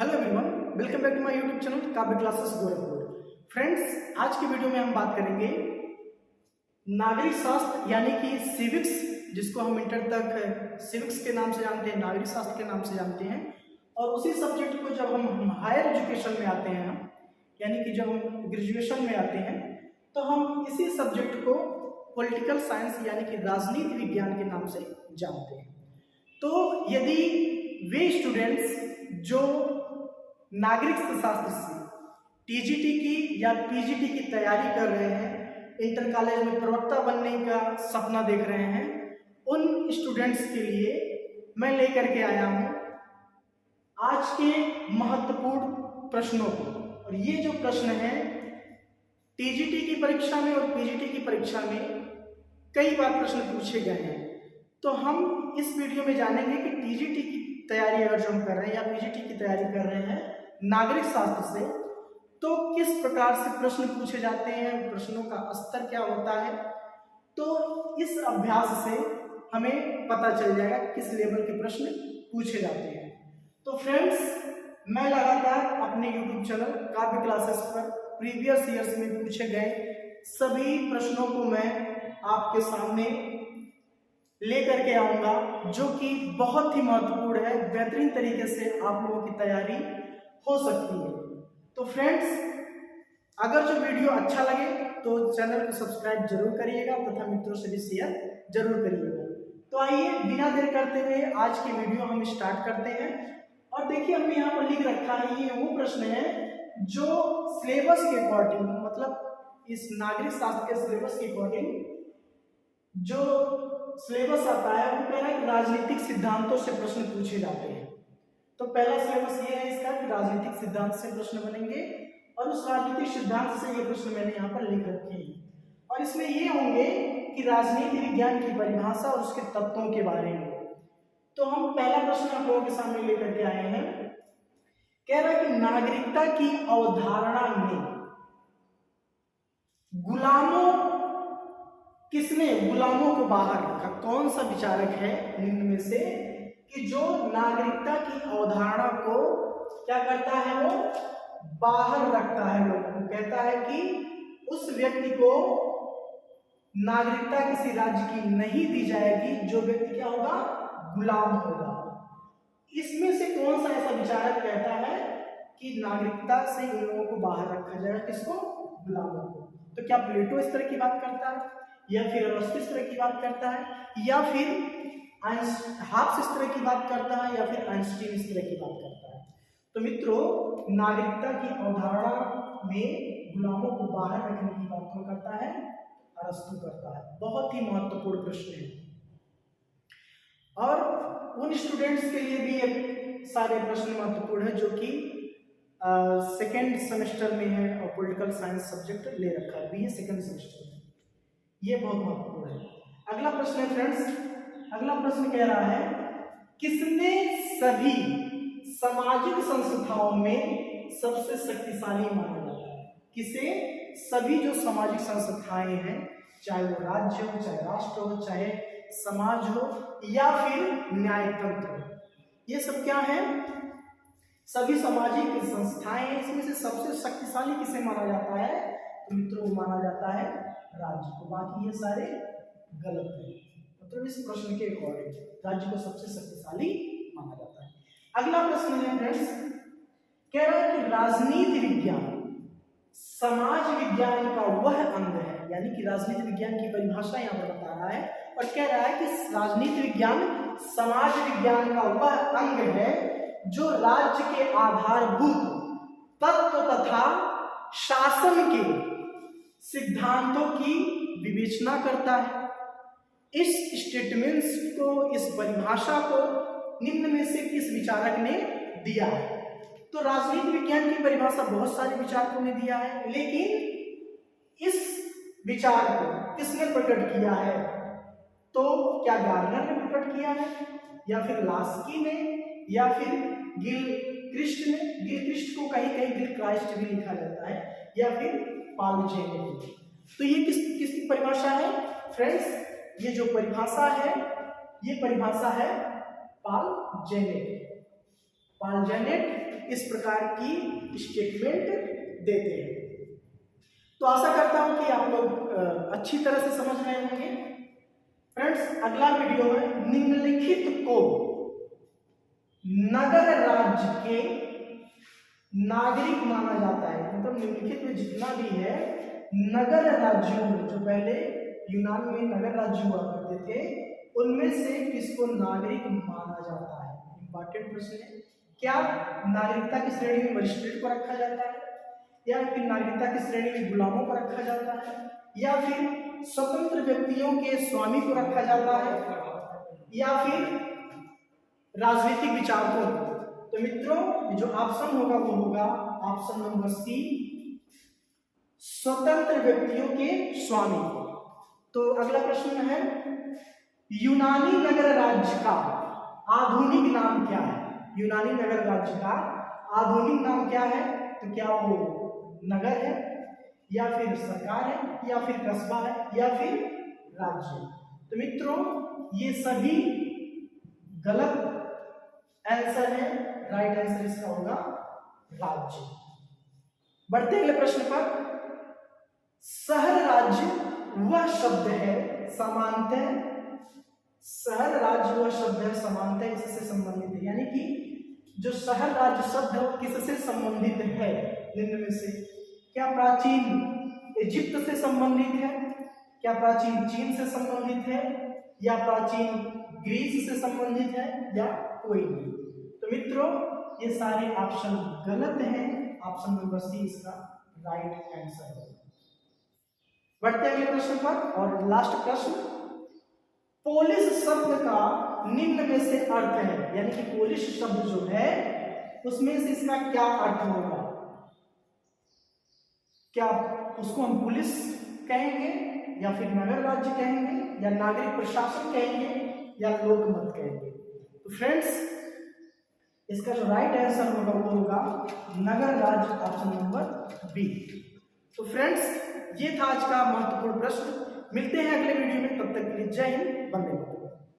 Hello everyone, welcome back to my YouTube channel Kavya classes Gorakhpur. Friends, आज की video में हम बात करेंगे नागरिक शास्त्र यानी कि सिविक्स, जिसको हम इंटर तक सिविक्स के नाम से जानते हैं, नागरिक शास्त्र के नाम से जानते हैं। और उसी सब्जेक्ट को जब हम हायर एजुकेशन में आते हैं, यानी कि जब हम ग्रेजुएशन में आते हैं, तो हम इसी सब्जेक्ट को पॉलिटिकल साइंस यानी कि राजनीति विज्ञान के नाम से जानते हैं। तो यदि वे स्टूडेंट्स जो नागरिक शास्त्र से टीजीटी की या पीजीटी की तैयारी कर रहे हैं, इंटर कॉलेज में प्रवक्ता बनने का सपना देख रहे हैं, उन स्टूडेंट्स के लिए मैं लेकर के आया हूं आज के महत्वपूर्ण प्रश्नों को। और ये जो प्रश्न है टीजीटी की परीक्षा में और पीजीटी की परीक्षा में कई बार प्रश्न पूछे गए हैं। तो हम इस वीडियो में जानेंगे कि टीजीटी की तैयारी अगर जो हम कर रहे हैं या पीजीटी की तैयारी कर रहे हैं नागरिक शास्त्र से, तो किस प्रकार से प्रश्न पूछे जाते हैं, प्रश्नों का स्तर क्या होता है। तो इस अभ्यास से हमें पता चल जाएगा किस लेवल के प्रश्न पूछे जाते हैं। तो फ्रेंड्स, मैं लगातार अपने यूट्यूब चैनल काव्य क्लासेस पर प्रीवियस ईयर्स में पूछे गए सभी प्रश्नों को मैं आपके सामने लेकर के आऊंगा, जो कि बहुत ही महत्वपूर्ण है, बेहतरीन तरीके से आप लोगों की तैयारी हो सकती है। तो फ्रेंड्स, अगर जो वीडियो अच्छा लगे तो चैनल को सब्सक्राइब जरूर करिएगा तथा मित्रों से भी शेयर जरूर करिएगा। तो आइए बिना देर करते हुए आज की वीडियो हम स्टार्ट करते हैं। और देखिए, हमने यहाँ पर लिख रखा है, ये वो प्रश्न है जो सिलेबस के अकॉर्डिंग, मतलब इस नागरिक शास्त्र के सिलेबस के अकॉर्डिंग जो सिलेबस आता है वो कह रहा है कि राजनीतिक सिद्धांतों से प्रश्न पूछे जाते हैं। तो पहला सिलेबस ये है इसका कि राजनीतिक सिद्धांत से प्रश्न बनेंगे, और उस राजनीतिक सिद्धांत से ये प्रश्न मैंने यहाँ पर लिख रखे हैं। और इसमें ये होंगे कि राजनीति विज्ञान की परिभाषा और उसके तत्वों के बारे में। तो हम पहला प्रश्न आप लोगों के सामने लेकर के आए हैं। कह रहा है कि नागरिकता की अवधारणा में गुलामों को बाहर रखा। कौन सा विचारक है निम्न में से कि जो नागरिकता की अवधारणा को क्या करता है, वो बाहर रखता है लोगों को। कहता है कि उस व्यक्ति को नागरिकता किसी राज्य की नहीं दी जाएगी जो व्यक्ति क्या होगा, गुलाम होगा। इसमें से कौन सा ऐसा विचारक कहता है कि नागरिकता से इन लोगों को बाहर रखा जाएगा, किसको, गुलामों को। तो क्या प्लेटो इस तरह की बात करता है, या फिर अरस्तु इस तरह की बात करता है, या फिर हाब्स इस तरह की बात करता है, या फिर आइंस्टीन इस तरह की बात करता है। तो मित्रों, नागरिकता की अवधारणा में गुलामों को बाहर रखने की बात कौन करता है, अरस्तु करता है। बहुत ही महत्वपूर्ण प्रश्न है। और उन स्टूडेंट्स के लिए भी ये सारे प्रश्न महत्वपूर्ण है जो कि सेकेंड सेमेस्टर में है और पॉलिटिकल साइंस सब्जेक्ट ले रखा है, बीए सेकेंड सेमेस्टर में। ये बहुत महत्वपूर्ण है। अगला प्रश्न है फ्रेंड्स, अगला प्रश्न कह रहा है, किसने सभी सामाजिक संस्थाओं में सबसे शक्तिशाली माना जाता है। किसे सभी जो सामाजिक संस्थाएं हैं, चाहे वो राज्य हो, चाहे राष्ट्र हो, चाहे समाज हो, या फिर न्यायतंत्र हो, ये सब क्या है, सभी सामाजिक संस्थाएं हैं। इसमें से सबसे शक्तिशाली किसे माना जाता है, तो मित्रों माना जाता है राज्य को। बाकी ये सारे गलत है। मतलब इस प्रश्न के अकॉर्डिंग राज्य को सबसे शक्तिशाली माना जाता है। अगला प्रश्न है फ्रेंड्स, कह रहा है कि राजनीति विज्ञान समाज विज्ञान का वह अंग है, यानी कि राजनीति विज्ञान की परिभाषा यहाँ पर बता रहा है और कह रहा है कि राजनीति विज्ञान समाज विज्ञान का वह अंग है जो राज्य के आधारभूत तत्व तथा शासन के सिद्धांतों की विवेचना करता है। इस स्टेटमेंट्स को, इस परिभाषा को निम्न में से किस विचारक ने दिया है। तो राजनीति विज्ञान की परिभाषा बहुत सारे विचारकों ने दिया है, लेकिन इस विचार को किसने प्रकट किया है, तो क्या गार्नर ने प्रकट किया है, या फिर लास्की ने, या फिर गिलक्रिस्ट ने। गिलक्रिस्ट को कहीं कहीं गिलक्राइस्ट भी लिखा जाता है, या फिर पालजे ने। तो ये किसकी परिभाषा है फ्रेंड्स, ये जो परिभाषा है, ये परिभाषा है पाल जेनेट इस प्रकार की स्टेटमेंट देते हैं। तो आशा करता हूं कि आप लोग अच्छी तरह से समझ रहे होंगे। फ्रेंड्स, अगला वीडियो है निम्नलिखित को नगर राज्य के नागरिक माना जाता है। मतलब निम्नलिखित में जितना भी है नगर राज्यों में, जो पहले यूनान में नगर राज्य हुआ करते थे, उनमें से किसको नागरिक माना जाता है? इंपॉर्टेंट प्रश्न है। क्या नागरिकता की श्रेणी में मजिस्ट्रेट को रखा जाता है, या फिर नागरिकता की श्रेणी में गुलामों को रखा जाता है, या फिर स्वतंत्र व्यक्तियों के स्वामी को रखा जाता है, या फिर राजनीतिक विचारकों को? तो मित्रों, जो ऑप्शन होगा वो होगा ऑप्शन नंबर सी, स्वतंत्र व्यक्तियों के स्वामी। तो अगला प्रश्न है यूनानी नगर राज्य का आधुनिक नाम क्या है? यूनानी नगर राज्य का आधुनिक नाम क्या है? तो क्या वो नगर है, या फिर सरकार है, या फिर कस्बा है, या फिर राज्य? तो मित्रों, ये सभी गलत आंसर है। राइट आंसर इसका होगा राज्य। बढ़ते अगले प्रश्न पर। शहर राज्य वह शब्द है समानतः, शहर राज्य वह शब्द है समानतः इससे संबंधित है। यानी कि जो शहर राज्य शब्द है वो किससे संबंधित है? निम्न में से क्या प्राचीन इजिप्ट से संबंधित है, क्या प्राचीन चीन से संबंधित है, या प्राचीन ग्रीस से संबंधित है, या कोई नहीं? तो मित्रों, ये सारे ऑप्शन गलत हैं। ऑप्शन नंबर सी इसका राइट आंसर है। बढ़ते अगले प्रश्न पर, और लास्ट प्रश्न। पोलिश शब्द का निम्न में से अर्थ है, यानी कि पोलिश शब्द जो है उसमें से इसका क्या अर्थ होगा? क्या उसको हम पुलिस कहेंगे, या फिर नगर राज्य कहेंगे, या नागरिक प्रशासन कहेंगे, या लोकमत कहेंगे? तो फ्रेंड्स, इसका जो राइट आंसर होगा वो होगा नगर राज्य, ऑप्शन नंबर बी। तो फ्रेंड्स, ये था आज का महत्वपूर्ण प्रश्न। मिलते हैं अगले वीडियो में, तब तक के लिए जय हिंद, वंदे मातरम।